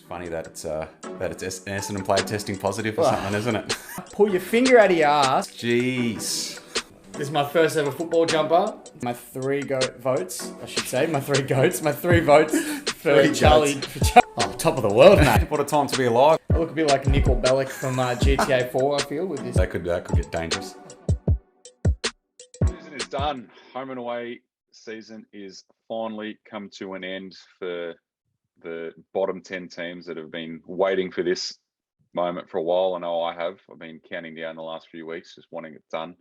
Funny that it's Essendon player testing positive or something, isn't it? Pull your finger out of your ass. Jeez. This is my first ever football jumper. My three votes, I should say. My three goats. My three votes for Three Charlie. goats. Oh, top of the world, mate. What a time to be alive. I look a bit like Nickel Bellic from GTA 4, I feel, with this. That could get dangerous. Season is done. Home and away season is finally come to an end for the bottom 10 teams that have been waiting for this moment for a while. I know I have. I've been counting down the last few weeks, just wanting it done.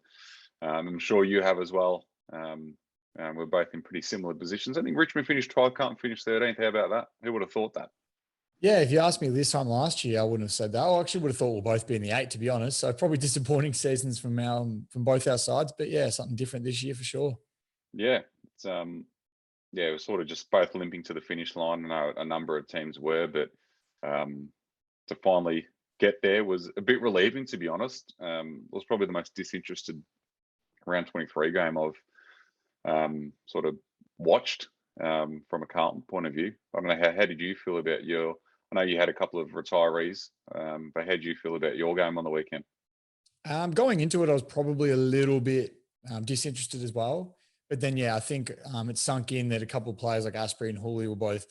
I'm sure you have as well. We're both in pretty similar positions. I think Richmond finished 12th, Carlton finished 13th. How about that? Who would have thought that? Yeah, if you asked me this time last year, I wouldn't have said that. I actually would have thought we'll both be in the 8, to be honest. So probably disappointing seasons from both our sides. But yeah, something different this year for sure. Yeah, it's it was sort of just both limping to the finish line. I know a number of teams were, but to finally get there was a bit relieving, to be honest. It was probably the most disinterested round 23 game I've sort of watched from a Carlton point of view. I don't know, how did you feel about I know you had a couple of retirees, but how did you feel about your game on the weekend? Going into it, I was probably a little bit disinterested as well. But then, yeah, I think it sunk in that a couple of players like Asprey and Hooley were both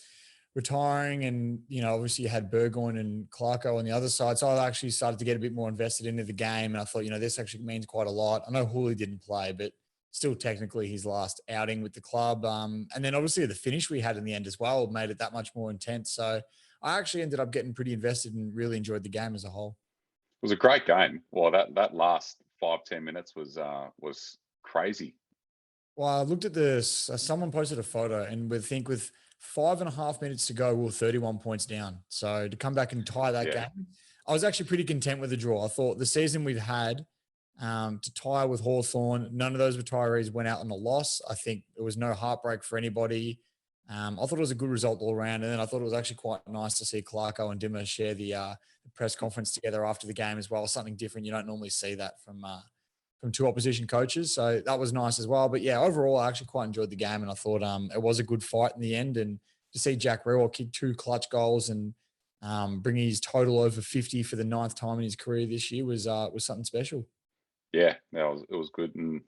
retiring. And, obviously you had Burgoyne and Clarko on the other side. So I actually started to get a bit more invested into the game. And I thought, this actually means quite a lot. I know Hooley didn't play, but still technically his last outing with the club. And then obviously the finish we had in the end as well made it that much more intense. So I actually ended up getting pretty invested and really enjoyed the game as a whole. It was a great game. Well, that last 5-10 minutes was crazy. Well, I looked at this. Someone posted a photo, and with 5.5 minutes to go, we were 31 points down. So to come back and tie that game, I was actually pretty content with the draw. I thought the season we've had to tie with Hawthorn, none of those retirees went out on a loss. I think there was no heartbreak for anybody. I thought it was a good result all around. And then I thought it was actually quite nice to see Clarko and Dimmer share the press conference together after the game as well. Something different. You don't normally see that from two opposition coaches. So that was nice as well. But yeah, overall, I actually quite enjoyed the game. And I thought it was a good fight in the end. And to see Jack Rewell kick 2 clutch goals and bring his total over 50 for the 9th time in his career this year was something special. Yeah, it was good. And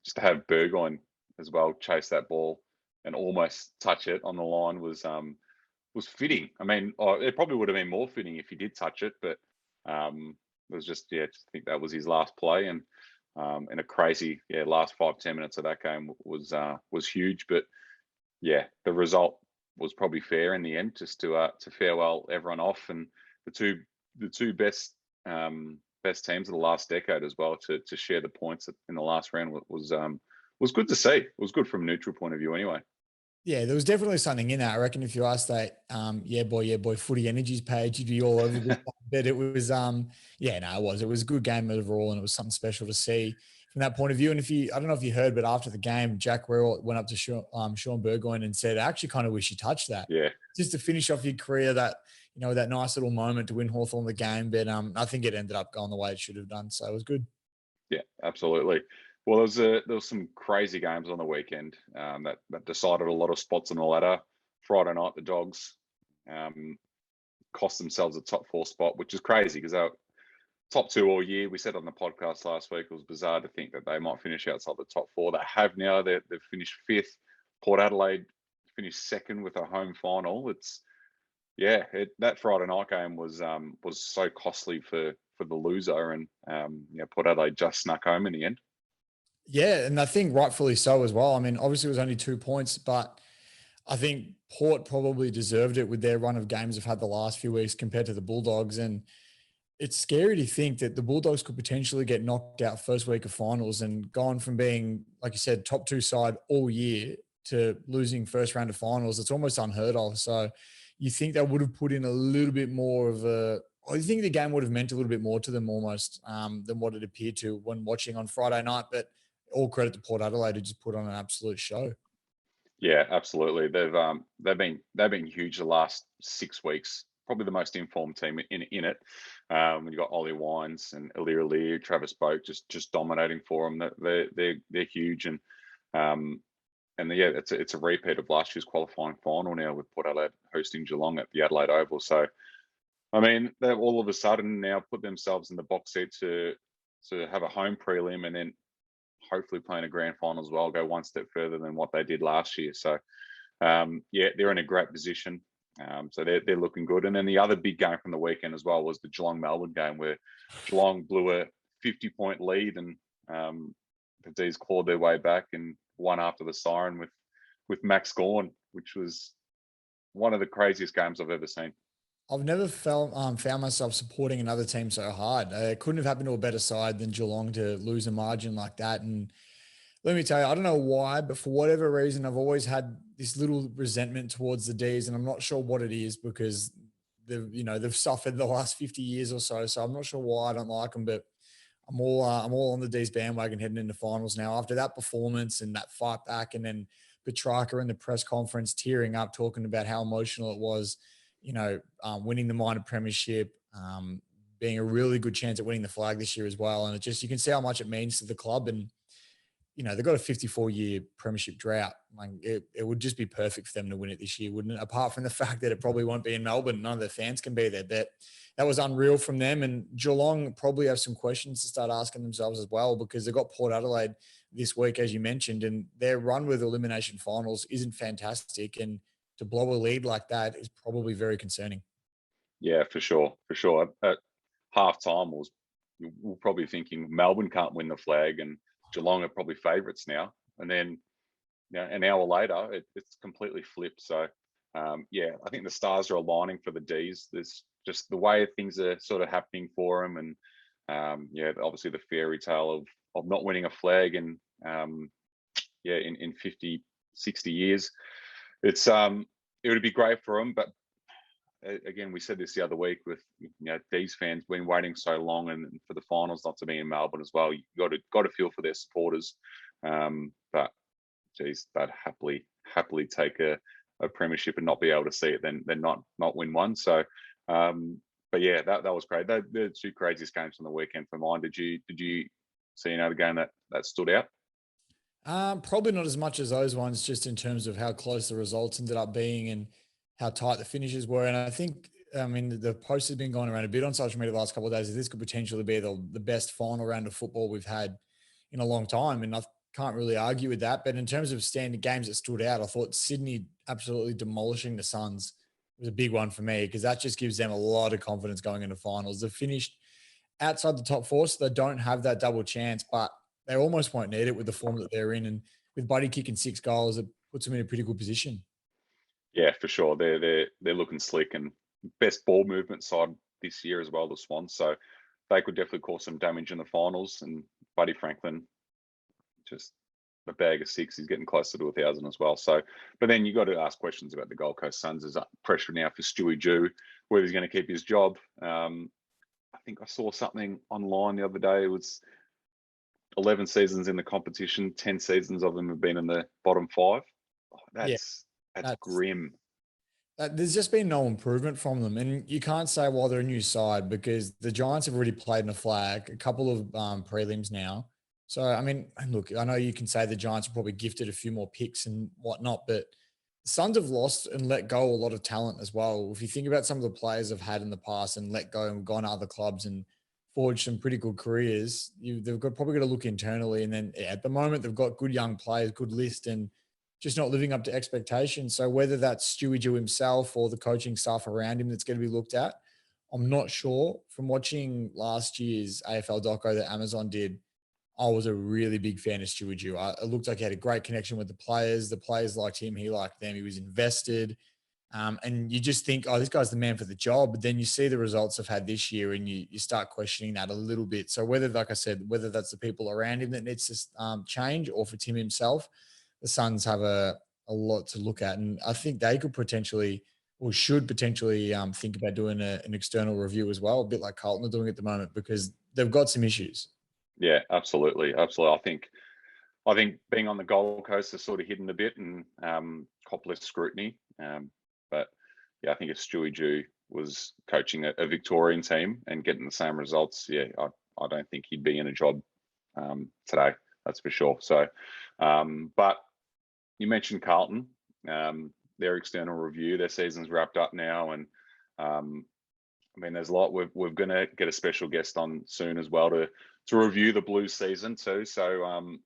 just to have Burgoyne as well chase that ball and almost touch it on the line was fitting. I mean, it probably would have been more fitting if he did touch it, but it was just I think that was his last play. And a crazy last 5-10 minutes of that game was huge. But yeah, the result was probably fair in the end, just to farewell everyone off, and the two best teams of the last decade as well to share the points in the last round was good to see. It was good from a neutral point of view anyway. Yeah, there was definitely something in that. I reckon if you asked that, yeah boy, Footy Energies page, you'd be all over this. But it was, it was a good game overall, and it was something special to see from that point of view. And I don't know if you heard, but after the game, Jack Rewell went up to Sean Burgoyne and said, I actually kind of wish you touched that. Yeah. Just to finish off your career, that, that nice little moment to win Hawthorn the game. But I think it ended up going the way it should have done. So it was good. Yeah, absolutely. Well, there was some crazy games on the weekend that decided a lot of spots on the ladder. Friday night, the Dogs cost themselves a top 4 spot, which is crazy because they're top 2 all year. We said on the podcast last week it was bizarre to think that they might finish outside the top 4. They have now. They've finished 5th. Port Adelaide finished 2nd with a home final. That Friday night game was so costly for the loser, and Port Adelaide just snuck home in the end. Yeah, and I think rightfully so as well. I mean, obviously it was only 2 points, but I think Port probably deserved it with their run of games they've had the last few weeks compared to the Bulldogs. And it's scary to think that the Bulldogs could potentially get knocked out first week of finals and gone from being, like you said, top 2 side all year to losing first round of finals. It's almost unheard of. So you think that would have put in a little bit more of I think the game would have meant a little bit more to them almost than what it appeared to when watching on Friday night. But all credit to Port Adelaide, who just put on an absolute show. Yeah, absolutely. They've been huge the last 6 weeks. Probably the most informed team in it. You've got Ollie Wines and Aliir, Travis Boak just dominating for them. They're huge, and and yeah, it's a repeat of last year's qualifying final now with Port Adelaide hosting Geelong at the Adelaide Oval. So, I mean, they've all of a sudden now put themselves in the box seat to have a home prelim and then hopefully playing a grand final as well, go one step further than what they did last year. So, yeah, they're in a great position. So they're looking good. And then the other big game from the weekend as well was the Geelong-Melbourne game, where Geelong blew a 50-point lead, and the D's clawed their way back and won after the siren with Max Gawn, which was one of the craziest games I've ever seen. I've never found myself supporting another team so hard. It couldn't have happened to a better side than Geelong to lose a margin like that. And let me tell you, I don't know why, but for whatever reason, I've always had this little resentment towards the D's, and I'm not sure what it is because they've suffered the last 50 years or so. So I'm not sure why I don't like them, but I'm all on the D's bandwagon heading into finals now. After that performance and that fight back, and then Petrarca in the press conference tearing up, talking about how emotional it was, winning the minor premiership, being a really good chance at winning the flag this year as well. And you can see how much it means to the club. And they've got a 54-year premiership drought. Like it would just be perfect for them to win it this year, wouldn't it? Apart from the fact that it probably won't be in Melbourne. None of the fans can be there. But that was unreal from them. And Geelong probably have some questions to start asking themselves as well, because they've got Port Adelaide this week, as you mentioned, and their run with elimination finals isn't fantastic. And to blow a lead like that is probably very concerning. Yeah, for sure. At half time, we're probably thinking Melbourne can't win the flag, and Geelong are probably favourites now. And then, an hour later, it's completely flipped. So, yeah, I think the stars are aligning for the D's. There's just the way things are sort of happening for them, and yeah, obviously the fairy tale of not winning a flag in 50, 60 years. It would be great for them, but again, we said this the other week with these fans been waiting so long, and for the finals not to be in Melbourne as well. You got to feel for their supporters, but geez, they'd happily take a premiership and not be able to see it, then not win one. So, but yeah, that was great. They're two craziest games on the weekend for mine. Did you see another game that stood out? Probably not as much as those ones, just in terms of how close the results ended up being and how tight the finishes were. And I think, the post has been going around a bit on social media the last couple of days. This could potentially be the best final round of football we've had in a long time. And I can't really argue with that. But in terms of standard games that stood out, I thought Sydney absolutely demolishing the Suns was a big one for me, because that just gives them a lot of confidence going into finals. They've finished outside the top four, so they don't have that double chance, but they almost won't need it with the form that they're in. And with Buddy kicking 6 goals, it puts them in a pretty good position. Yeah, for sure. They're looking slick, and best ball movement side this year as well, the Swans. So they could definitely cause some damage in the finals. And Buddy Franklin, just a bag of 6. He's getting closer to 1,000 as well. So, but then you got to ask questions about the Gold Coast Suns. There's pressure now for Stewie Jew, whether he's going to keep his job. I think I saw something online the other day. It was 11 seasons in the competition, 10 seasons of them have been in the bottom 5. Oh, that's grim. There's just been no improvement from them. And you can't say, well, they're a new side, because the Giants have already played in a flag, a couple of prelims now. So, look, I know you can say the Giants are probably gifted a few more picks and whatnot, but the Suns have lost and let go a lot of talent as well. If you think about some of the players they've had in the past and let go and gone to other clubs and forged some pretty good careers, they've probably got to look internally. And then at the moment, they've got good young players, good list, and just not living up to expectations. So whether that's Stewie Jew himself or the coaching staff around him that's going to be looked at, I'm not sure. From watching last year's AFL doco that Amazon did, I was a really big fan of Stewie Jew. It looked like he had a great connection with the players. The players liked him. He liked them. He was invested. And you just think, oh, this guy's the man for the job. But then you see the results I've had this year, and you start questioning that a little bit. So whether, like I said, whether that's the people around him that needs to change, or for Tim himself, the Suns have a lot to look at. And I think they could potentially, or should potentially, think about doing an external review as well, a bit like Carlton are doing at the moment, because they've got some issues. Yeah, absolutely. I think being on the Gold Coast is sort of hidden a bit and cop less scrutiny. But yeah, I think if Stewie Jew was coaching a Victorian team and getting the same results, yeah, I don't think he'd be in a job today. That's for sure. So, but you mentioned Carlton, their external review, their season's wrapped up now, and I mean, there's a lot. We're going to get a special guest on soon as well to review the Blues season too. So,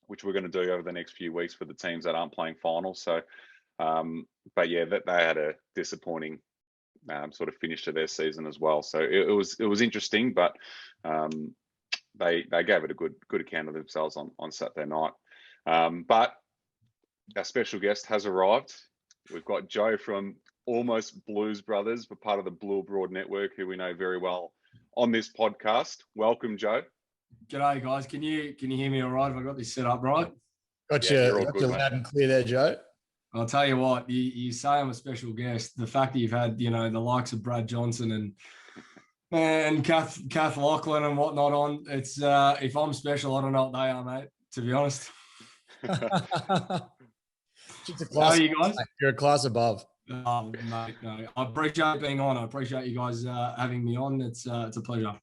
which we're going to do over the next few weeks for the teams that aren't playing finals. So, but yeah, that they had a disappointing sort of finish to their season as well. So it was interesting, but they gave it a good account of themselves on Saturday night. But our special guest has arrived. We've got Joe from Almost Blues Brothers, but part of the Blue Abroad Network, who we know very well on this podcast. Welcome, Joe. G'day, guys. Can you hear me all right? Have I got this set up right? Got you loud and clear there, Joe. I'll tell you what, you say I'm a special guest. The fact that you've had, the likes of Brad Johnson and Kath Lachlan and whatnot on, it's if I'm special, I don't know what they are, mate, to be honest. How are you guys? You're a class above. Oh, mate, no. I appreciate being on. I appreciate you guys having me on. It's a pleasure.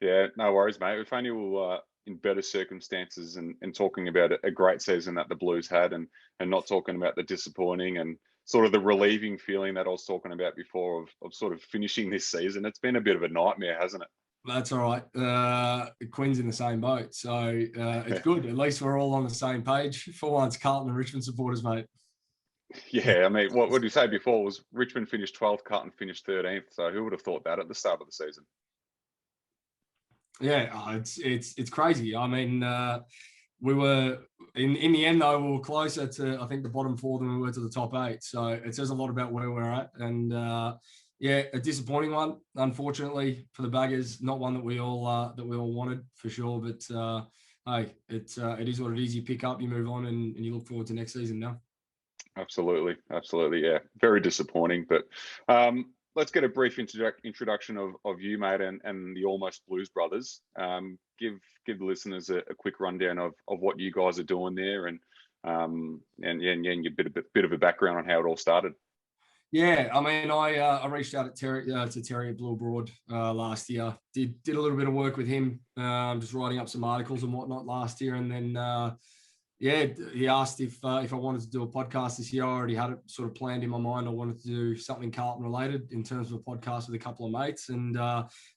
Yeah, no worries, mate. If only we'll in better circumstances and talking about a great season that the Blues had and not talking about the disappointing and sort of the relieving feeling that I was talking about before of sort of finishing this season. It's been a bit of a nightmare, hasn't it? That's all right. Quinn's in the same boat. So it's good. At least we're all on the same page. For once, Carlton and Richmond supporters, mate. Yeah, I mean, what you say before was Richmond finished 12th, Carlton finished 13th. So who would have thought that at the start of the season? Yeah, it's crazy. I mean, we were in the end though, we were closer to I think the bottom four than we were to the top eight. So it says a lot about where we're at. And yeah, a disappointing one, unfortunately for the Baggers. Not one that we all wanted for sure. But hey, it is what it is. You pick up, you move on, and you look forward to next season now. Absolutely. Yeah, very disappointing. But let's get a brief introduction of you, mate, and the Almost Blues Brothers. Give the listeners a quick rundown of what you guys are doing there, and a bit of a background on how it all started. Yeah, I mean, I reached out to Terry at Blue Abroad last year. Did a little bit of work with him, just writing up some articles and whatnot last year, and then. Yeah, he asked if I wanted to do a podcast this year. I already had it sort of planned in my mind. I wanted to do something Carlton related in terms of a podcast with a couple of mates, and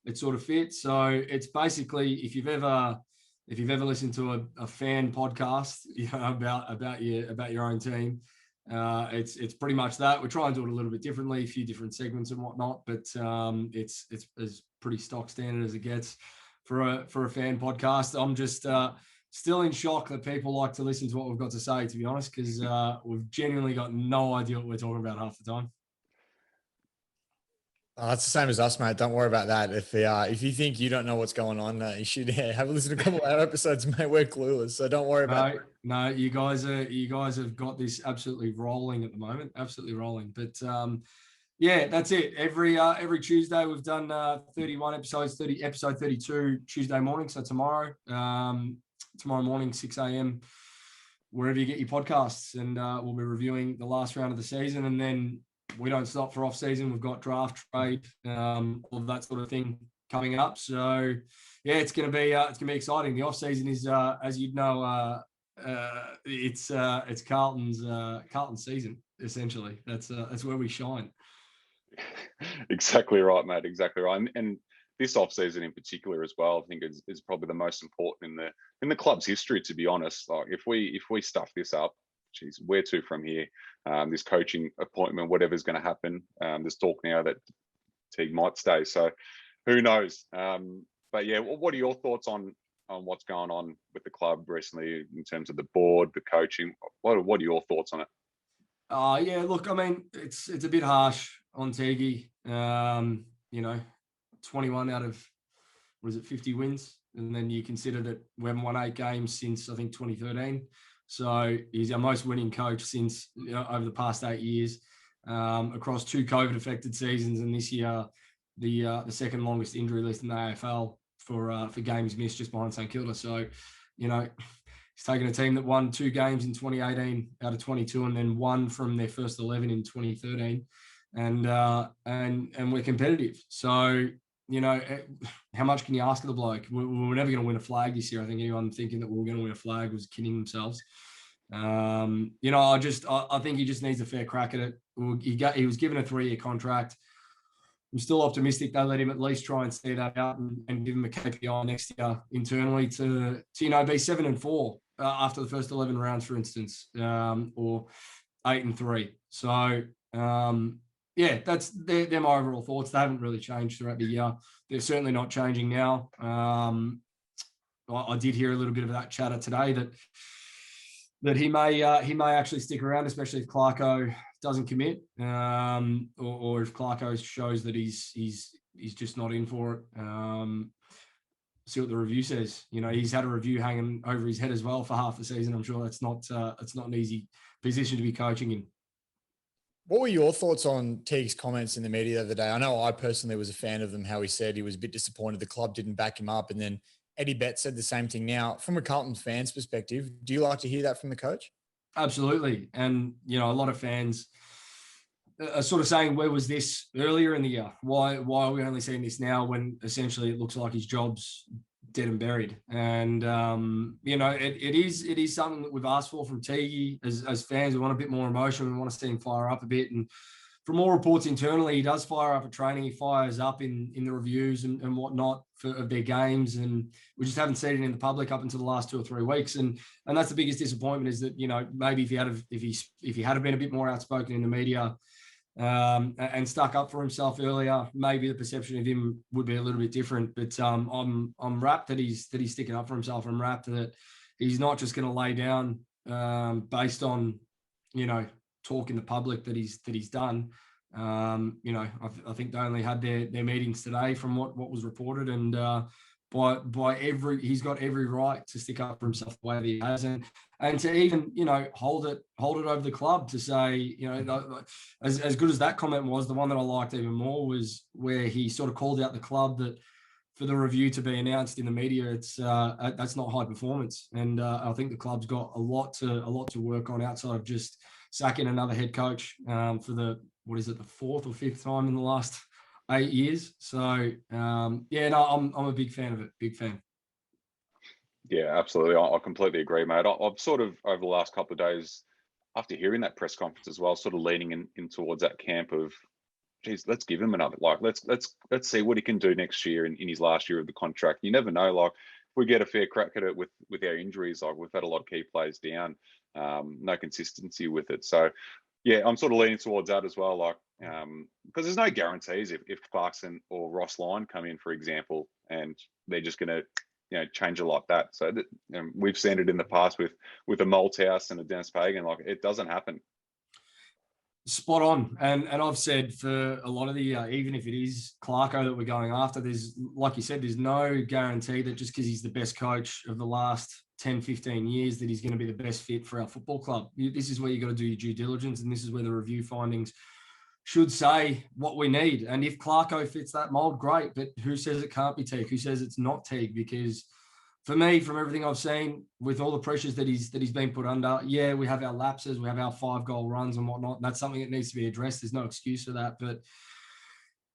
it sort of fits. So it's basically if you've ever listened to a fan podcast, about your own team, it's pretty much that. We try and do it a little bit differently, a few different segments and whatnot, but it's as pretty stock standard as it gets for a fan podcast. I'm just still in shock that people like to listen to what we've got to say, to be honest, because we've genuinely got no idea what we're talking about half the time. It's the same as us, mate. Don't worry about that. If you think you don't know what's going on, you should have a listen to a couple of our episodes, mate. We're clueless, so don't worry about it. No, you guys have got this absolutely rolling at the moment, absolutely rolling. But yeah, that's it. Every Tuesday we've done 31 episodes, episode 32 Tuesday morning. So tomorrow morning, 6 a.m., wherever you get your podcasts, and we'll be reviewing the last round of the season, and then we don't stop for off season. We've got draft, trade, all of that sort of thing coming up. So yeah, it's gonna be exciting. The off season is, as you'd know, it's Carlton's season essentially. That's where we shine. Exactly right, mate. Exactly right. And this off season in particular as well, I think is probably the most important in the club's history. To be honest, like if we stuff this up, geez, where to from here? This coaching appointment, whatever's going to happen. There's talk now that Teague might stay, so who knows? But yeah, what are your thoughts on what's going on with the club recently in terms of the board, the coaching? What are your thoughts on it? Yeah, look, I mean, it's a bit harsh on Teague. 21 out of, 50 wins? And then you consider that we haven't won 8 games since, I think, 2013. So he's our most winning coach since over the past 8 years, across 2 COVID-affected seasons, and this year the second longest injury list in the AFL for games missed, just behind St Kilda. So, he's taken a team that won 2 games in 2018 out of 22, and then 1 from their first 11 in 2013, and we're competitive. So, how much can you ask of the bloke? We're never going to win a flag this year. I think anyone thinking that we were going to win a flag was kidding themselves. I think he just needs a fair crack at it. He was given a 3-year contract. I'm still optimistic they let him at least try and see that out and give him a KPI next year internally to be 7-4 after the first 11 rounds, for instance, or 8-3. So that's they're my overall thoughts. They haven't really changed throughout the year. They're certainly not changing now. I did hear a little bit of that chatter today that he may actually stick around, especially if Clarko doesn't commit, or if Clarko shows that he's just not in for it. See what the review says. He's had a review hanging over his head as well for half the season. I'm sure it's not an easy position to be coaching in. What were your thoughts on Teague's comments in the media the other day? I know I personally was a fan of them, how he said he was a bit disappointed the club didn't back him up. And then Eddie Betts said the same thing. Now, from a Carlton fan's perspective, do you like to hear that from the coach? Absolutely. And, a lot of fans are sort of saying, where was this earlier in the year? Why are we only seeing this now when essentially it looks like his job's dead and buried? And, it is something that we've asked for from Teague as fans. We want a bit more emotion. We want to see him fire up a bit. And from all reports internally, he does fire up at training. He fires up in the reviews and whatnot of their games. And we just haven't seen it in the public up until the last 2 or 3 weeks. And that's the biggest disappointment is that, maybe if he had been a bit more outspoken in the media and stuck up for himself earlier, maybe the perception of him would be a little bit different. But I'm rapt that he's sticking up for himself. I'm rapt that he's not just going to lay down based on, talk in the public that he's done. I think they only had their meetings today from what was reported, and he's got every right to stick up for himself the way that he has, and to even hold it over the club to say, as good as that comment was, the one that I liked even more was where he sort of called out the club that for the review to be announced in the media, it's that's not high performance, and I think the club's got a lot to work on outside of just sacking another head coach for the 4th or 5th time in the last 8 years. So I'm a big fan of it. Big fan. Yeah, absolutely. I completely agree, mate. I've sort of over the last couple of days, after hearing that press conference as well, sort of leaning in towards that camp of, geez, let's give him another. Like, let's see what he can do next year in his last year of the contract. You never know. Like, if we get a fair crack at it with our injuries, like we've had a lot of key players down, no consistency with it. So, yeah, I'm sort of leaning towards that as well. Like, because there's no guarantees if Clarkson or Ross Lyon come in, for example, and they're just going to, change it like that. So we've seen it in the past with a Malthouse and a Dennis Pagan. Like, it doesn't happen. Spot on. And I've said for a lot of the year, even if it is Clarko that we're going after, there's, like you said, there's no guarantee that just because he's the best coach of the last 10, 15 years that he's going to be the best fit for our football club. This is where you got to do your due diligence, and this is where the review findings should say what we need. And if Clarko fits that mold, great. But who says it can't be Teague? Who says it's not Teague? Because for me, from everything I've seen, with all the pressures that he's been put under, yeah, we have our lapses, we have our 5-goal runs and whatnot. And that's something that needs to be addressed. There's no excuse for that. But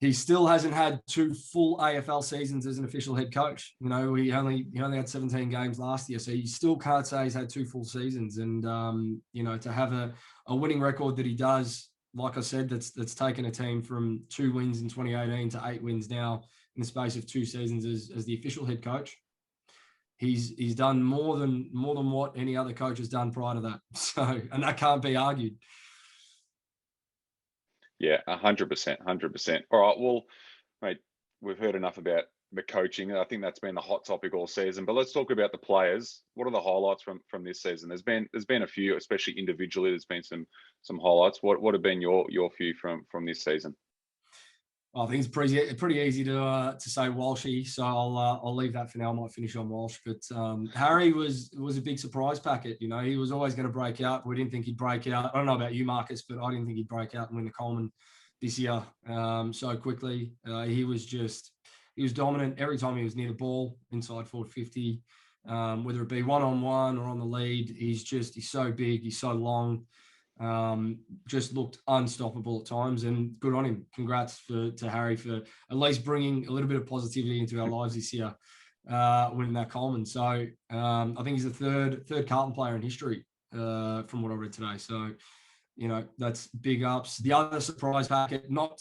he still hasn't had 2 full AFL seasons as an official head coach. He only had 17 games last year, so you still can't say he's had 2 full seasons. And to have a winning record that he does, like I said, that's taken a team from 2 wins in 2018 to 8 wins now in the space of 2 seasons as the official head coach. He's done more than what any other coach has done prior to that. So, and that can't be argued. Yeah, 100%, 100%. All right, well, mate, we've heard enough about the coaching. I think that's been the hot topic all season. But let's talk about the players. What are the highlights from this season? There's been a few, especially individually. There's been some highlights. What have been your few from this season? I think it's pretty easy to say Walshy, so I'll leave that for now. I might finish on Walsh, but Harry was a big surprise packet. He was always going to break out, but we didn't think he'd break out. I don't know about you, Marcus, but I didn't think he'd break out and win the Coleman this year so quickly. He was dominant every time he was near the ball inside forward 50, whether it be one-on-one or on the lead. He's so big, he's so long. Just looked unstoppable at times, and good on him. Congrats to Harry for at least bringing a little bit of positivity into our lives this year, winning that Coleman. So I think he's the third Carlton player in history from what I read today. So, that's big ups. The other surprise packet, not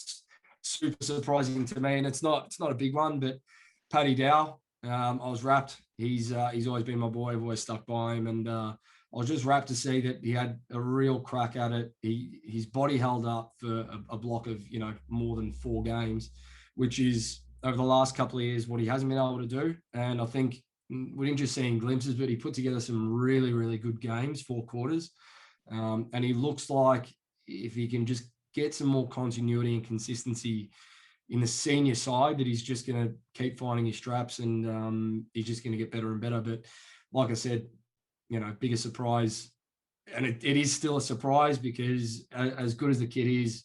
super surprising to me, and it's not a big one, but Paddy Dow. I was rapt. He's always been my boy. I've always stuck by him, and I was just rapt to see that he had a real crack at it. His body held up for a block of more than 4 games, which is over the last couple of years what he hasn't been able to do. And I think we didn't just see in glimpses, but he put together some really, really good games, 4 quarters. And he looks like if he can just get some more continuity and consistency in the senior side, that he's just going to keep finding his straps, and he's just going to get better and better. But like I said, biggest surprise, and it is still a surprise because as good as the kid is,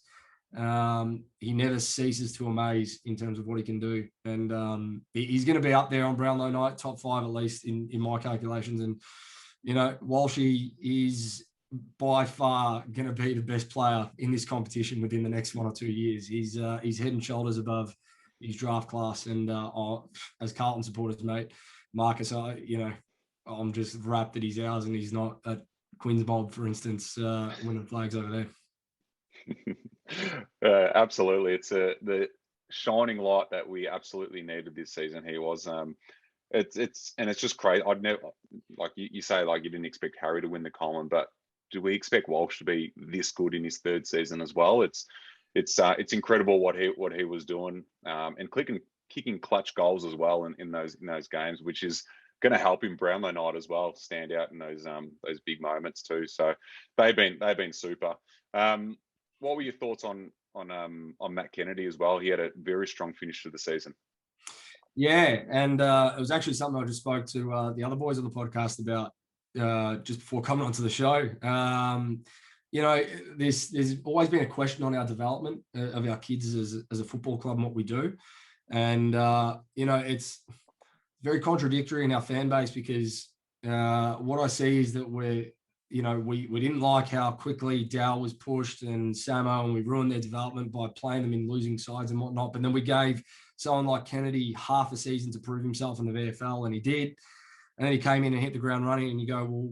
he never ceases to amaze in terms of what he can do. And he's going to be up there on Brownlow night, top 5 at least in my calculations. And, Walshy is by far going to be the best player in this competition within the next 1 or 2 years. He's head and shoulders above his draft class. And as Carlton supporters, mate, Marcus, I'm just rapt that he's ours and he's not at Quinn's Mob, for instance, winning flags over there. Absolutely. It's the shining light that we absolutely needed this season. He was, it's just crazy. I'd never, like you say, like you didn't expect Harry to win the Coleman, but do we expect Walsh to be this good in his 3rd season as well? It's incredible what he was doing, and kicking clutch goals as well in those games, which is going to help him Brownlow night as well, stand out in those big moments too. So they've been super. What were your thoughts on Matt Kennedy as well? He had a very strong finish to the season. Yeah, and it was actually something I just spoke to the other boys on the podcast about just before coming onto the show. There's always been a question on our development of our kids as a football club and what we do. And, it's very contradictory in our fan base because what I see is that we didn't like how quickly Dow was pushed and Samo, and we ruined their development by playing them in losing sides and whatnot. But then we gave someone like Kennedy half a season to prove himself in the VFL, and he did. And then he came in and hit the ground running, and you go, well,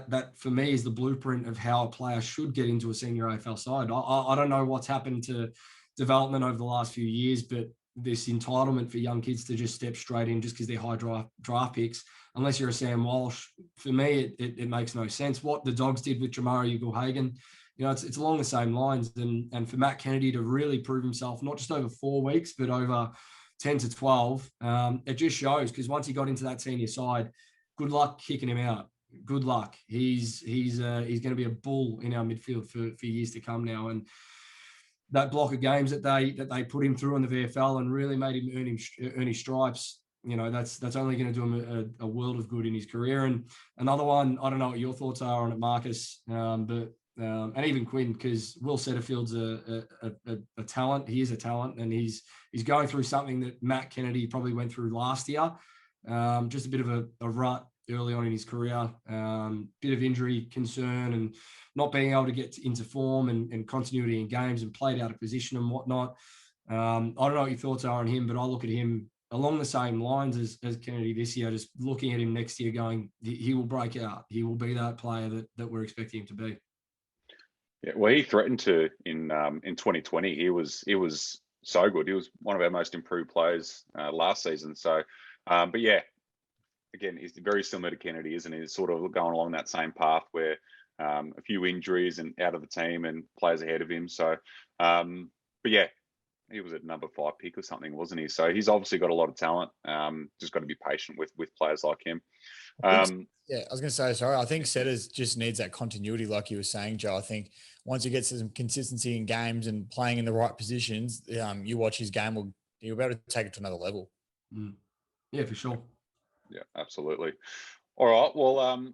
that for me is the blueprint of how a player should get into a senior AFL side. I don't know what's happened to development over the last few years, but this entitlement for young kids to just step straight in just because they're high draft picks, unless you're a Sam Walsh, for me, it makes no sense. What the Dogs did with Jamari Ugle-Hagan, it's along the same lines. And for Matt Kennedy to really prove himself, not just over 4 weeks, but over 10 to 12, it just shows, because once he got into that senior side, good luck kicking him out. Good luck. He's going to be a bull in our midfield for years to come now. And that block of games that they put him through in the VFL and really made him earn his stripes, that's only going to do him a world of good in his career. And another one, I don't know what your thoughts are on it, Marcus, but and even Quinn, because Will Setterfield's a talent. He is a talent, and he's going through something that Matt Kennedy probably went through last year. Just a bit of a rut early on in his career, bit of injury concern and not being able to get into form and continuity in games, and played out of position and whatnot. I don't know what your thoughts are on him, but I look at him along the same lines as Kennedy this year, just looking at him next year going, he will break out. He will be that player that we're expecting him to be. Yeah, well, he threatened to in 2020. He was so good. He was one of our most improved players last season. So, but yeah, again, he's very similar to Kennedy, isn't he? He's sort of going along that same path where a few injuries and out of the team and players ahead of him. So, but yeah, he was at number 5 pick or something, wasn't he? So he's obviously got a lot of talent. Just got to be patient with players like him. Yeah, I was going to say, sorry, I think Setters just needs that continuity, like you were saying, Joe. I think once he gets some consistency in games and playing in the right positions, you watch his game, he'll be able to take it to another level. Yeah, for sure. Yeah, absolutely. All right. Well,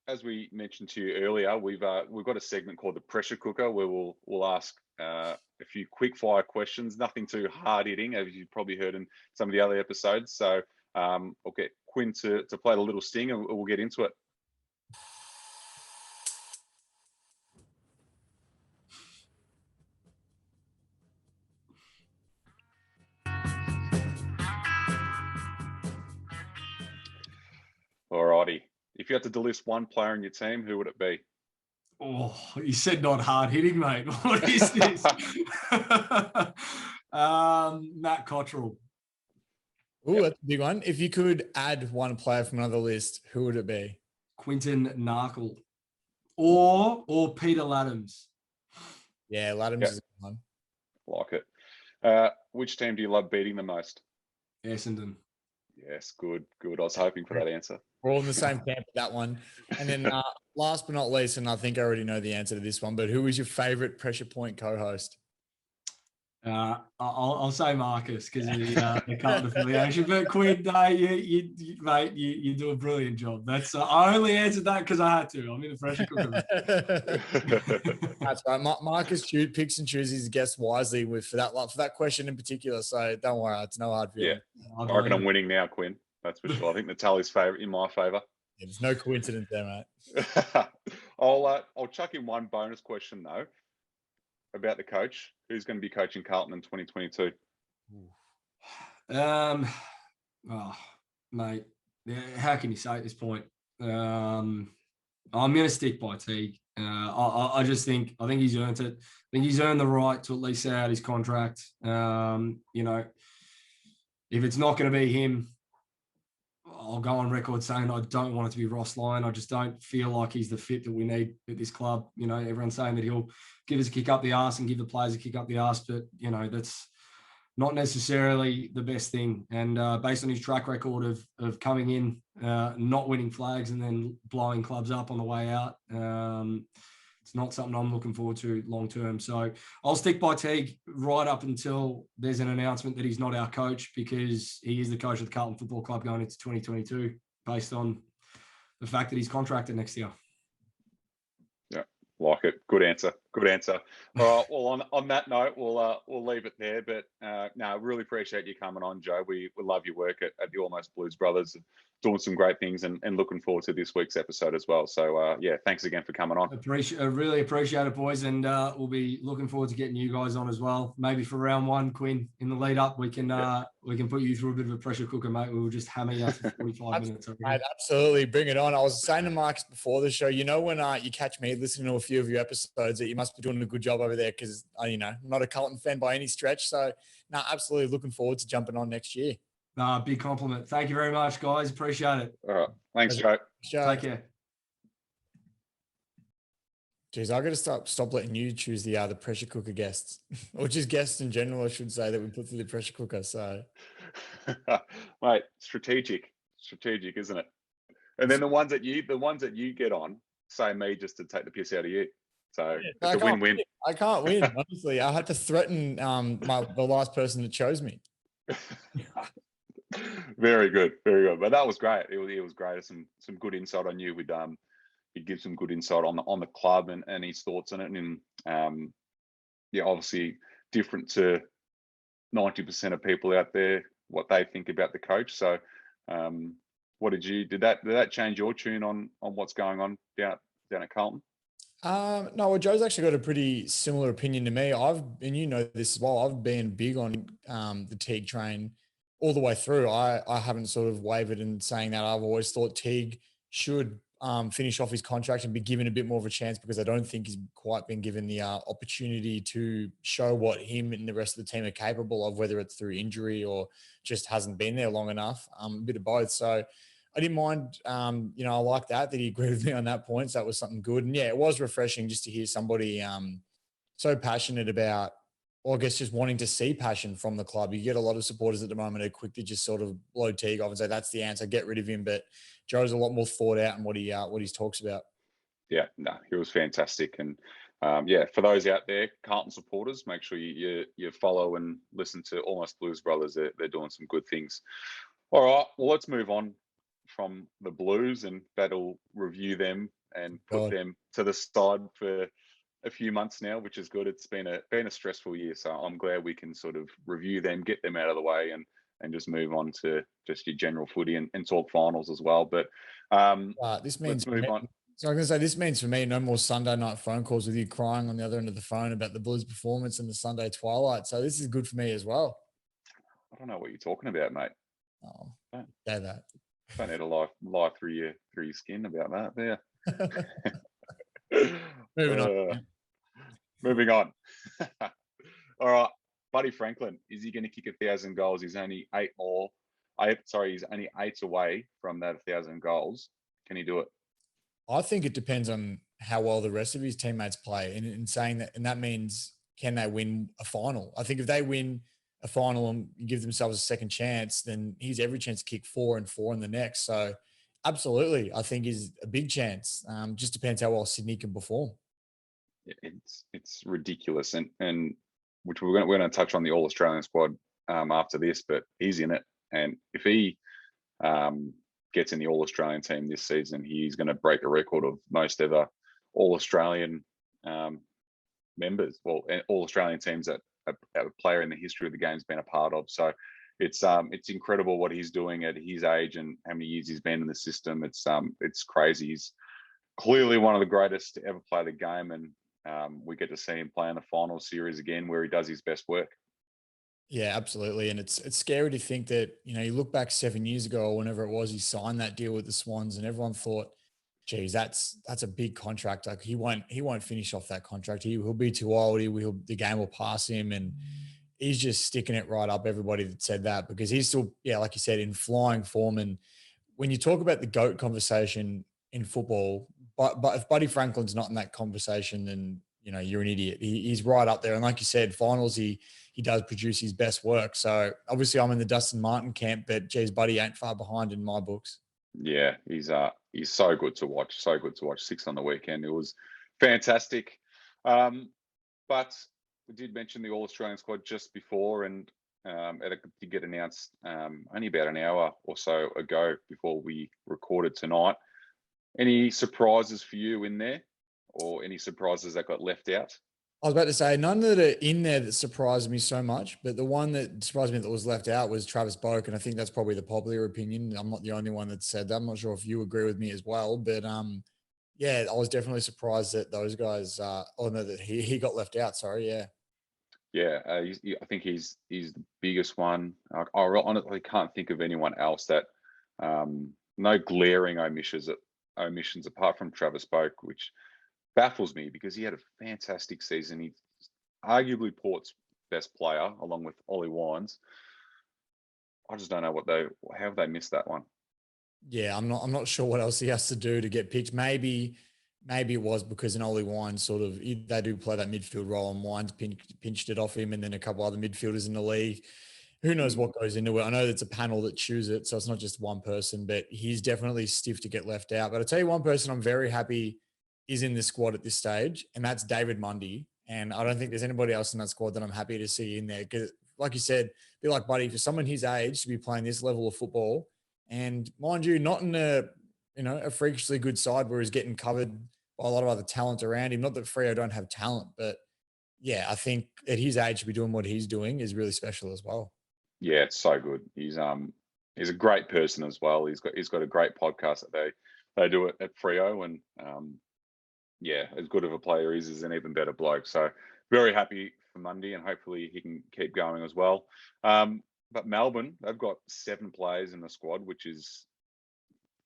as we mentioned to you earlier, we've got a segment called the Pressure Cooker, where we'll ask a few quick fire questions, nothing too hard hitting, as you've probably heard in some of the other episodes. So I'll get Quinn to play the little sting, and we'll get into it. Alrighty. If you had to list one player in your team, who would it be? Oh, you said not hard hitting, mate. What is this? Matt Cottrell. Oh, that's a big one. If you could add one player from another list, who would it be? Quinton Narkle. Or Peter Laddams. Yeah, Laddams is a good one. Like it. Which team do you love beating the most? Essendon. Yes, good. I was hoping for that answer. We're all in the same camp with that one. And then last but not least, and I think I already know the answer to this one, but who is your favorite Pressure Point co-host? I'll say Marcus because of the Carlton affiliation. But Quinn, no, you do a brilliant job. That's I only answered that because I had to. I'm in the pressure cooker. That's right. Marcus picks and chooses his guests wisely for that question in particular. So don't worry, it's no hard feeling. Yeah, I reckon I'm winning now, Quinn. That's for sure. I think the tally's in my favour. Yeah, there's no coincidence there, mate. I'll chuck in one bonus question though about the coach. Who's going to be coaching Carlton in 2022? Mate, how can you say at this point? I'm going to stick by Teague. I think he's earned it. I think he's earned the right to at least say out his contract. If it's not going to be him, I'll go on record saying I don't want it to be Ross Lyon. I just don't feel like he's the fit that we need at this club. Everyone's saying that he'll give us a kick up the arse and give the players a kick up the arse, but, that's not necessarily the best thing. And based on his track record of coming in, not winning flags and then blowing clubs up on the way out, it's not something I'm looking forward to long term. So I'll stick by Teague right up until there's an announcement that he's not our coach, because he is the coach of the Carlton Football Club going into 2022 based on the fact that he's contracted next year. Yeah, like it. Good answer. All right. Well, on that note, we'll leave it there. But no, really appreciate you coming on, Joe. We love your work at the Almost Blues Brothers, doing some great things, and looking forward to this week's episode as well. So thanks again for coming on. Really appreciate it, boys, and we'll be looking forward to getting you guys on as well. Maybe for round one, Quinn, in the lead up, we can put you through a bit of a pressure cooker, mate. We'll just hammer you for 45 minutes. Mate, absolutely, bring it on. I was saying to Marcus before the show, when you catch me listening to a few of your episodes, that you must be doing a good job over there, because I'm not a Carlton fan by any stretch. So absolutely looking forward to jumping on next year. Big compliment. Thank you very much, guys. Appreciate it. All right. Thanks, Joe. Take care. Geez, I got to stop letting you choose the pressure cooker guests, or just guests in general, I should say, that we put through the pressure cooker. So, mate, strategic, isn't it? And then the ones that you get on say me just to take the piss out of you. So it's a win-win. I can't win, honestly. I had to threaten the last person that chose me. Very good. But that was great. It was great. Some good insight on you. He'd give some good insight on the club and his thoughts on it. And obviously different to 90% of people out there, what they think about the coach. So did that change your tune on what's going on down at Carlton? No, well, Joe's actually got a pretty similar opinion to me. And you know this as well, I've been big on the Teague train all the way through. I haven't sort of wavered in saying that. I've always thought Teague should finish off his contract and be given a bit more of a chance, because I don't think he's quite been given the opportunity to show what him and the rest of the team are capable of, whether it's through injury or just hasn't been there long enough, a bit of both. So I didn't mind, I like that he agreed with me on that point. So that was something good. And yeah, it was refreshing just to hear somebody so passionate about, or I guess just wanting to see passion from the club. You get a lot of supporters at the moment who are quick to just sort of blow Teague off and say, that's the answer, get rid of him. But Joe's a lot more thought out in what he talks about. Yeah, no, he was fantastic. And for those out there, Carlton supporters, make sure you follow and listen to Almost Blues Brothers. They're doing some good things. All right, well, let's move on from the Blues, and that'll review them and put them to the side for a few months now, which is good. It's been a stressful year, so I'm glad we can sort of review them, get them out of the way, and just move on to just your general footy and talk finals as well. But this means let's move on. So I'm going to say, this means for me, no more Sunday night phone calls with you crying on the other end of the phone about the Blues performance in the Sunday twilight. So this is good for me as well. I don't know what you're talking about, mate. Oh, don't say that. Don't need to lie through your skin about that there. Moving on. Moving on. All right, Buddy Franklin, is he going to kick 1,000 goals? He's only he's only 8 away from that 1,000 goals. Can he do it? I think it depends on how well the rest of his teammates play, and in saying that, and that means can they win a final? I think if they win a final and give themselves a second chance, then he's every chance to kick 4 and 4 in the next. So, absolutely, I think is a big chance. Just depends how well Sydney can perform. It's ridiculous, and which we're going to touch on the All Australian squad after this, but he's in it, and if he gets in the All Australian team this season, he's going to break a record of most ever All Australian members, well, All Australian teams that a player in the history of the game's been a part of. So it's incredible what he's doing at his age and how many years he's been in the system. It's crazy. He's clearly one of the greatest to ever play the game, and we get to see him play in the final series again where he does his best work. Yeah, absolutely. And it's scary to think that, you look back 7 years ago or whenever it was, he signed that deal with the Swans and everyone thought, geez, that's a big contract. Like he won't finish off that contract. He'll be too old. The game will pass him. And he's just sticking it right up everybody that said that, because he's still, yeah, like you said, in flying form. And when you talk about the GOAT conversation in football, but if Buddy Franklin's not in that conversation, then you're an idiot. He's right up there. And like you said, finals, he does produce his best work. So obviously I'm in the Dustin Martin camp, but geez, Buddy ain't far behind in my books. Yeah, he's so good to watch. So good to watch. 6 on the weekend. It was fantastic. But we did mention the All Australian squad just before, and it did get announced only about an hour or so ago before we recorded tonight. Any surprises for you in there, or any surprises that got left out? I was about to say, none that are in there that surprised me so much, but the one that surprised me that was left out was Travis Boak, and I think that's probably the popular opinion. I'm not the only one that said that. I'm not sure if you agree with me as well, but yeah, I was definitely surprised that those guys, that he got left out. Sorry, yeah. Yeah, I think he's the biggest one. I honestly can't think of anyone else that no glaring omissions apart from Travis Boak, which baffles me because he had a fantastic season. He's arguably Port's best player, along with Ollie Wines. I just don't know how they missed that one. Yeah, I'm not sure what else he has to do to get picked. Maybe it was because an Ollie Wines they do play that midfield role, and Wines pinched it off him, and then a couple other midfielders in the league. Who knows what goes into it? I know it's a panel that choose it, so it's not just one person, but he's definitely stiff to get left out. But I'll tell you one person I'm very happy is in the squad at this stage, and that's David Mundy. And I don't think there's anybody else in that squad that I'm happy to see in there. Because, like you said, be like Buddy, for someone his age to be playing this level of football, and mind you, not in a freakishly good side where he's getting covered by a lot of other talent around him. Not that Freo don't have talent, but yeah, I think at his age to be doing what he's doing is really special as well. Yeah, it's so good. He's a great person as well. He's got a great podcast that they do it at Freo, and yeah, as good of a player he is an even better bloke. So very happy for Mundy, and hopefully he can keep going as well. But Melbourne, they've got 7 players in the squad, which is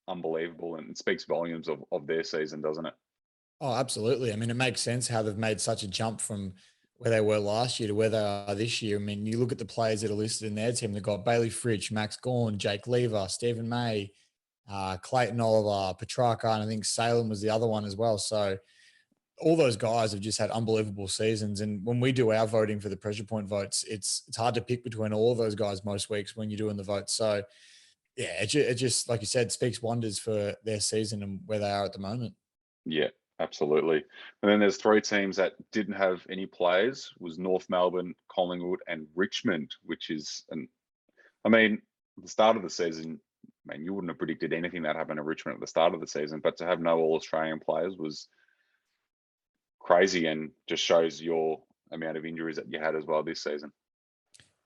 unbelievable, and it speaks volumes of their season, doesn't it? Oh, absolutely. I mean, it makes sense how they've made such a jump from where they were last year to where they are this year. I mean, you look at the players that are listed in their team. They've got Bailey Fritsch, Max Gawn, Jake Lever, Stephen May, Clayton Oliver, Petrarca, and I think Salem was the other one as well. So all those guys have just had unbelievable seasons. And when we do our voting for the pressure point votes, it's hard to pick between all of those guys most weeks when you're doing the votes. So yeah, it just, like you said, speaks wonders for their season and where they are at the moment. Yeah, absolutely. And then there's 3 teams that didn't have any players, was North Melbourne, Collingwood, and Richmond, which is the start of the season, man, you wouldn't have predicted anything that happened to Richmond at the start of the season, but to have no All-Australian players was crazy, and just shows your amount of injuries that you had as well this season.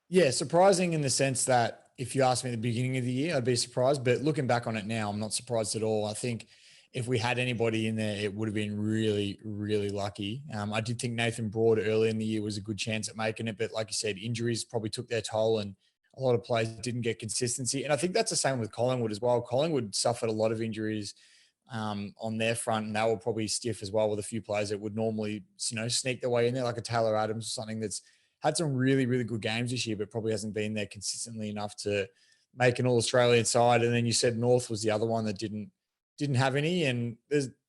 Yeah, surprising in the sense that if you asked me at the beginning of the year, I'd be surprised. But looking back on it now, I'm not surprised at all. I think if we had anybody in there, it would have been really, really lucky. I did think Nathan Broad early in the year was a good chance at making it, but like you said, injuries probably took their toll. And a lot of players didn't get consistency. And I think that's the same with Collingwood as well. Collingwood suffered a lot of injuries on their front, and they were probably stiff as well with a few players that would normally, sneak their way in there, like a Taylor Adams or something that's had some really, really good games this year, but probably hasn't been there consistently enough to make an All-Australian side. And then you said North was the other one that didn't have any. And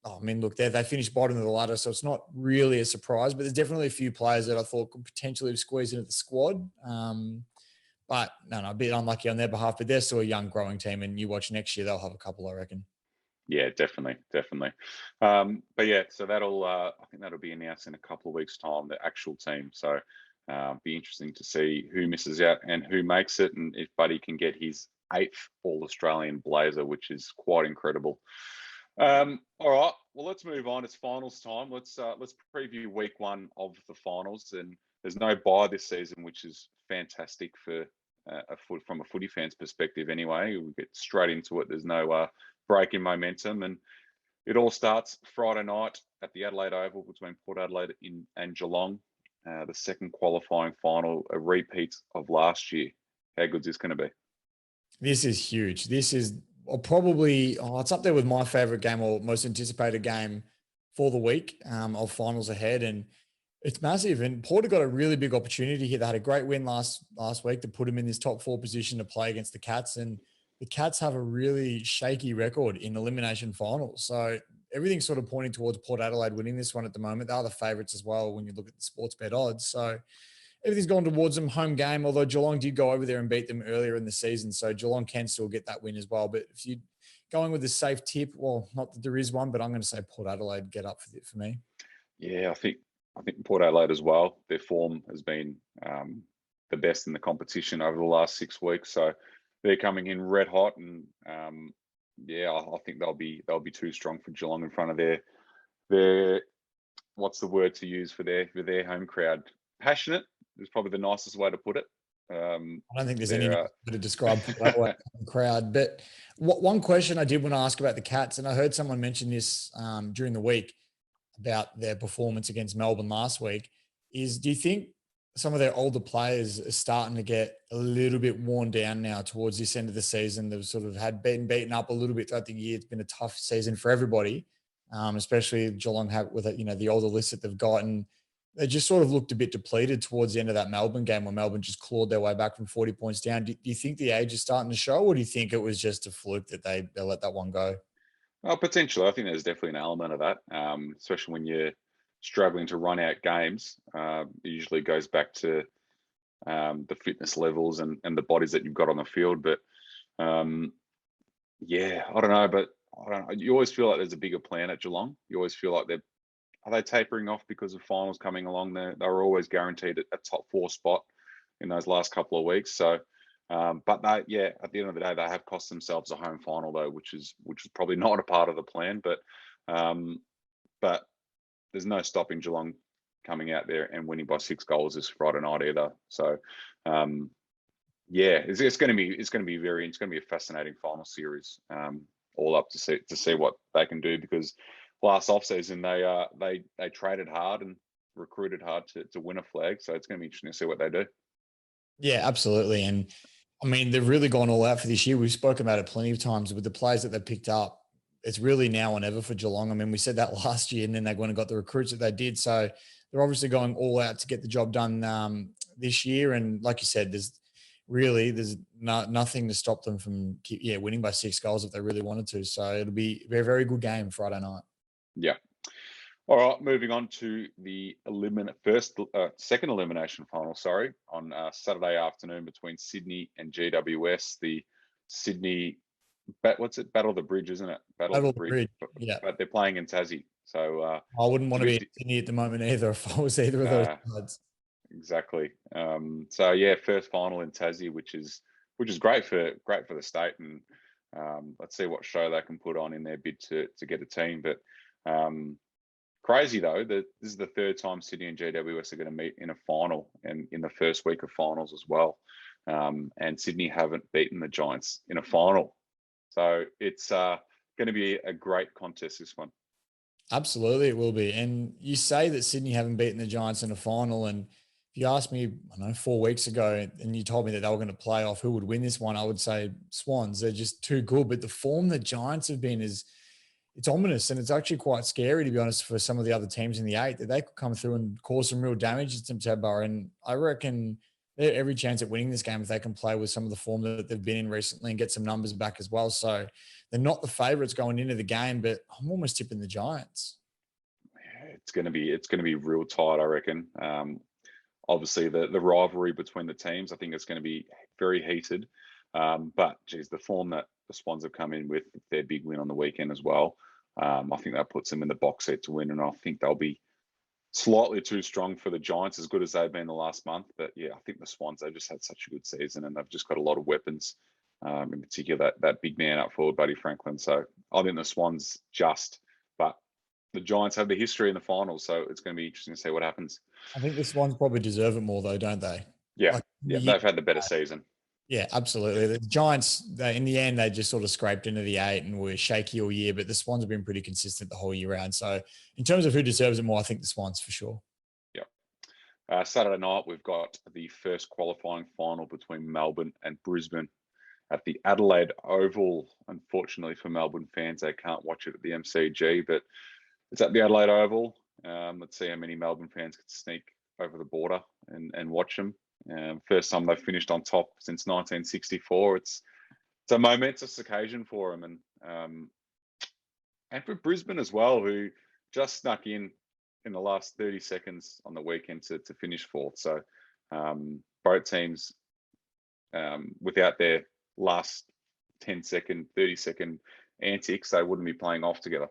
look, they finished bottom of the ladder, so it's not really a surprise, but there's definitely a few players that I thought could potentially have squeezed into the squad. But no, a bit unlucky on their behalf, but they're still a young growing team, and you watch next year, they'll have a couple, I reckon. Yeah, definitely. But yeah, so I think that'll be announced in a couple of weeks' time, the actual team. So be interesting to see who misses out and who makes it, and if Buddy can get his 8th All-Australian blazer, which is quite incredible. All right, well, let's move on. It's finals time. Let's preview week 1 of the finals, and there's no bye this season, which is fantastic from a footy fan's perspective. Anyway, we get straight into it. There's no break in momentum, and it all starts Friday night at the Adelaide Oval between Port Adelaide and Geelong. The second qualifying final, a repeat of last year. How good is this going to be? This is huge. This is probably, it's up there with my favourite game or most anticipated game for the week of finals ahead. And it's massive. And Port have got a really big opportunity here. They had a great win last week to put them in this top 4 position to play against the Cats. And the Cats have a really shaky record in elimination finals. So everything's sort of pointing towards Port Adelaide winning this one at the moment. They're the favourites as well when you look at the sports bet odds. So everything's gone towards them. Home game, although Geelong did go over there and beat them earlier in the season. So Geelong can still get that win as well. But if you're going with a safe tip, well, not that there is one, but I'm going to say Port Adelaide get up for me. Yeah, I think Port Adelaide as well. Their form has been the best in the competition over the last 6 weeks. So they're coming in red hot, and I think they'll be too strong for Geelong in front of their what's the word to use for their home crowd? Passionate is probably the nicest way to put it. I don't think there's any way to describe that crowd. But one question I did want to ask about the Cats, and I heard someone mention this during the week about their performance against Melbourne last week, is do you think some of their older players are starting to get a little bit worn down now towards this end of the season? They've sort of had been beaten up a little bit throughout the year. It's been a tough season for everybody, especially Geelong with the older list that they've gotten. They just sort of looked a bit depleted towards the end of that Melbourne game, where Melbourne just clawed their way back from 40 points down. Do you think the age is starting to show, or do you think it was just a fluke that they let that one go? Well, potentially. I think there's definitely an element of that, especially when you're struggling to run out games. It usually goes back to the fitness levels and the bodies that you've got on the field. But I don't know. But you always feel like there's a bigger plan at Geelong. You always feel like are they tapering off because of finals coming along? They were always guaranteed a top 4 spot in those last couple of weeks. So, but at the end of the day, they have cost themselves a home final though, which is probably not a part of the plan. But there's no stopping Geelong coming out there and winning by 6 goals this Friday night either. So, it's going to be a fascinating final series. All up to see what they can do, because last offseason they traded hard and recruited hard to win a flag. So it's going to be interesting to see what they do. Yeah, absolutely. And I mean, they've really gone all out for this year. We've spoken about it plenty of times with the players that they've picked up. It's really now or never for Geelong. I mean, we said that last year, and then they went and got the recruits that they did. So they're obviously going all out to get the job done this year. And like you said, there's nothing to stop them from winning by 6 goals if they really wanted to. So it'll be a very, very good game Friday night. Yeah. All right, moving on to the second elimination final, on Saturday afternoon between Sydney and GWS. The Sydney, Battle of the Bridge, isn't it? Battle of the Bridge. Yeah. But they're playing in Tassie. So I wouldn't want to be in Sydney at the moment either if I was either of those sides. Exactly. First final in Tassie, which is great for the state, and let's see what show they can put on in their bid to get a team. But crazy though that this is the third time Sydney and GWS are going to meet in a final, and in the first week of finals as well. And Sydney haven't beaten the Giants in a final, so it's going to be a great contest, this one. Absolutely, it will be. And you say that Sydney haven't beaten the Giants in a final, and if you asked me, I don't know, 4 weeks ago, and you told me that they were going to play off who would win this one, I would say Swans. They're just too good. But the form the Giants have been it's ominous, and it's actually quite scary, to be honest, for some of the other teams in the 8 that they could come through and cause some real damage to Tabbar. And I reckon they have every chance at winning this game if they can play with some of the form that they've been in recently and get some numbers back as well. So they're not the favourites going into the game, but I'm almost tipping the Giants. It's going to be real tight, I reckon. Obviously, the rivalry between the teams, I think it's going to be very heated. But geez, the form that the Swans have come in with their big win on the weekend as well, I think that puts them in the box seat to win, and I think they'll be slightly too strong for the Giants, as good as they've been the last month. But yeah, I think the Swans, they just had such a good season, and they've just got a lot of weapons. In particular, that big man up forward, Buddy Franklin. So I think the Swans but the Giants have the history in the finals, so it's going to be interesting to see what happens. I think the Swans probably deserve it more, though, don't they? Yeah, they've had the better season. Yeah, absolutely. The Giants, in the end, they just sort of scraped into the 8 and were shaky all year, but the Swans have been pretty consistent the whole year round. So in terms of who deserves it more, I think the Swans for sure. Yeah. Saturday night, we've got the first qualifying final between Melbourne and Brisbane at the Adelaide Oval. Unfortunately for Melbourne fans, they can't watch it at the MCG, but it's at the Adelaide Oval. Let's see how many Melbourne fans can sneak over the border and watch them. First time they've finished on top since 1964. It's a momentous occasion for them, and for Brisbane as well, who just snuck in the last 30 seconds on the weekend to finish 4th. So both teams, without their last 10-second, 30-second antics, they wouldn't be playing off together.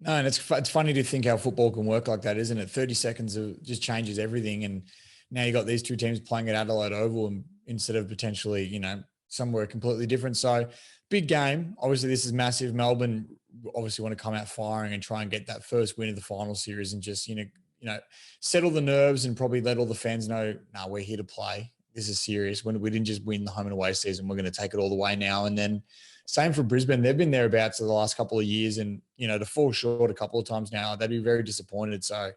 No, and it's funny to think how football can work like that, isn't it? 30 seconds just changes everything. And now you got these two teams playing at Adelaide Oval instead of potentially, somewhere completely different. So big game. Obviously, this is massive. Melbourne obviously want to come out firing and try and get that first win of the final series and just, settle the nerves and probably let all the fans know, no, we're here to play. This is serious. When we didn't just win the home and away season, we're going to take it all the way now. And then same for Brisbane. They've been thereabouts for the last couple of years, and, to fall short a couple of times now, they'd be very disappointed. So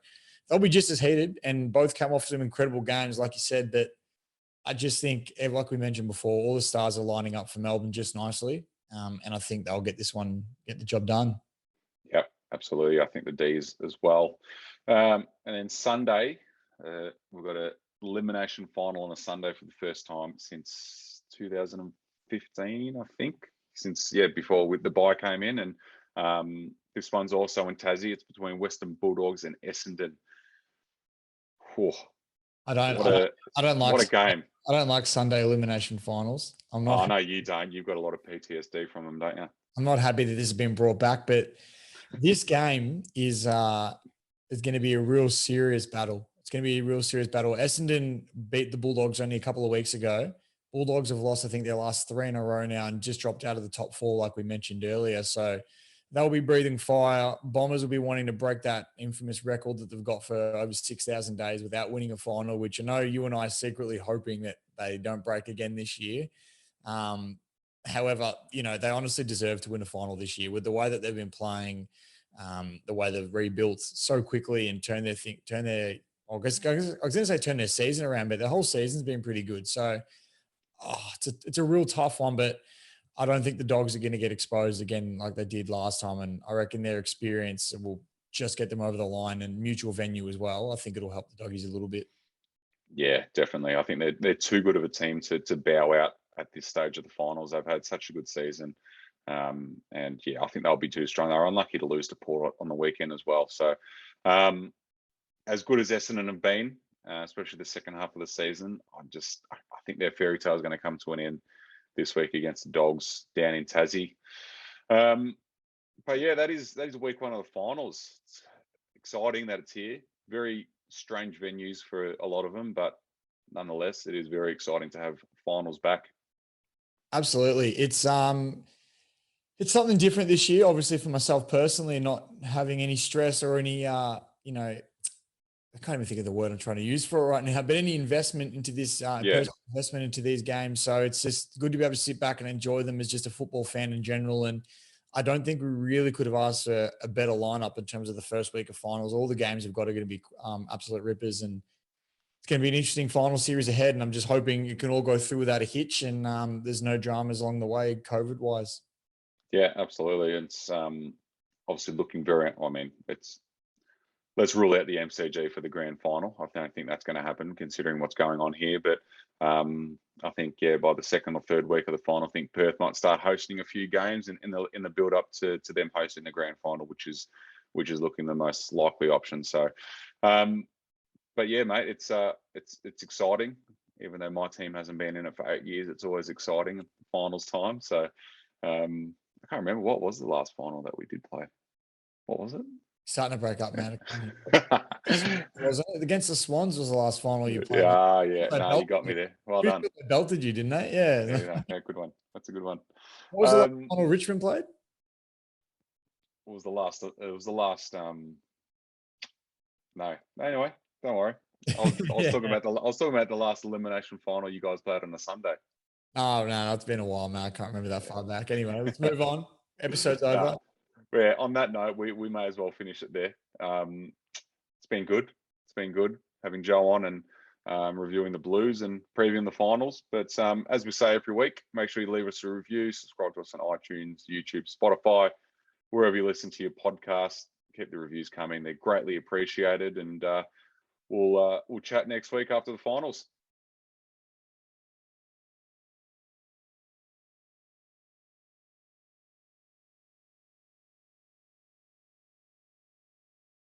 they'll be just as heated, and both come off some incredible games, like you said. But I just think, like we mentioned before, all the stars are lining up for Melbourne just nicely. And I think they'll get the job done. Yep, absolutely. I think the D's as well. And then Sunday, we've got an elimination final on a Sunday for the first time since 2015, I think. Before the bye came in. And this one's also in Tassie. It's between Western Bulldogs and Essendon. Whew. I don't like what a game. I don't like Sunday elimination finals. I'm not. Oh, no, you don't. You've got a lot of PTSD from them, don't you? I'm not happy that this has been brought back, but this game is going to be a real serious battle. It's going to be a real serious battle. Essendon beat the Bulldogs only a couple of weeks ago. Bulldogs have lost, I think, their last 3 in a row now and just dropped out of the top 4, like we mentioned earlier. So they'll be breathing fire. Bombers will be wanting to break that infamous record that they've got for over 6,000 days without winning a final, which I know you and I are secretly hoping that they don't break again this year. However, they honestly deserve to win a final this year with the way that they've been playing, the way they've rebuilt so quickly and turn their season around, but their whole season's been pretty good. So it's a real tough one, but I don't think the Dogs are going to get exposed again like they did last time. And I reckon their experience will just get them over the line, and mutual venue as well. I think it'll help the Doggies a little bit. Yeah, definitely. I think they're too good of a team to bow out at this stage of the finals. They've had such a good season. And yeah, I think they'll be too strong. They're unlucky to lose to Port on the weekend as well. So as good as Essendon have been, especially the second half of the season, I think their fairy tale is going to come to an end this week against the Dogs down in Tassie. But yeah, that is week 1 of the finals. It's exciting that it's here. Very strange venues for a lot of them, but nonetheless, it is very exciting to have finals back. Absolutely. It's something different this year, obviously for myself personally, not having any stress or any, I can't even think of the word I'm trying to use for it right now, but any investment into this, investment into these games. So it's just good to be able to sit back and enjoy them as just a football fan in general. And I don't think we really could have asked for a better lineup in terms of the first week of finals. All the games have got to be absolute rippers. And it's going to be an interesting final series ahead, and I'm just hoping it can all go through without a hitch, and there's no dramas along the way, COVID wise. Yeah, absolutely. It's obviously looking very. I mean, let's rule out the MCG for the grand final. I don't think that's going to happen considering what's going on here. But I think by the second or third week of the final, I think Perth might start hosting a few games in the build up to them hosting the grand final, which is looking the most likely option. So, but yeah, mate, it's exciting. Even though my team hasn't been in it for 8 years, it's always exciting at finals time. So I can't remember what was the last final that we did play. What was it? Starting to break up, man. Was it against the Swans? Was the last final you played? Yeah. No, you got me there. Well done. They belted you, didn't they? Yeah. Yeah, good one. That's a good one. What was the last final Richmond played? What was the last? It was the last. No. Anyway, don't worry. I was talking about the last elimination final you guys played on a Sunday. Oh no, it's been a while, man. I can't remember that far back. Anyway, let's move on. Episode's over. Yeah, on that note, we may as well finish it there. It's been good. It's been good having Joe on and reviewing the Blues and previewing the finals. But as we say every week, make sure you leave us a review, subscribe to us on iTunes, YouTube, Spotify, wherever you listen to your podcast. Keep the reviews coming; they're greatly appreciated. And we'll chat next week after the finals.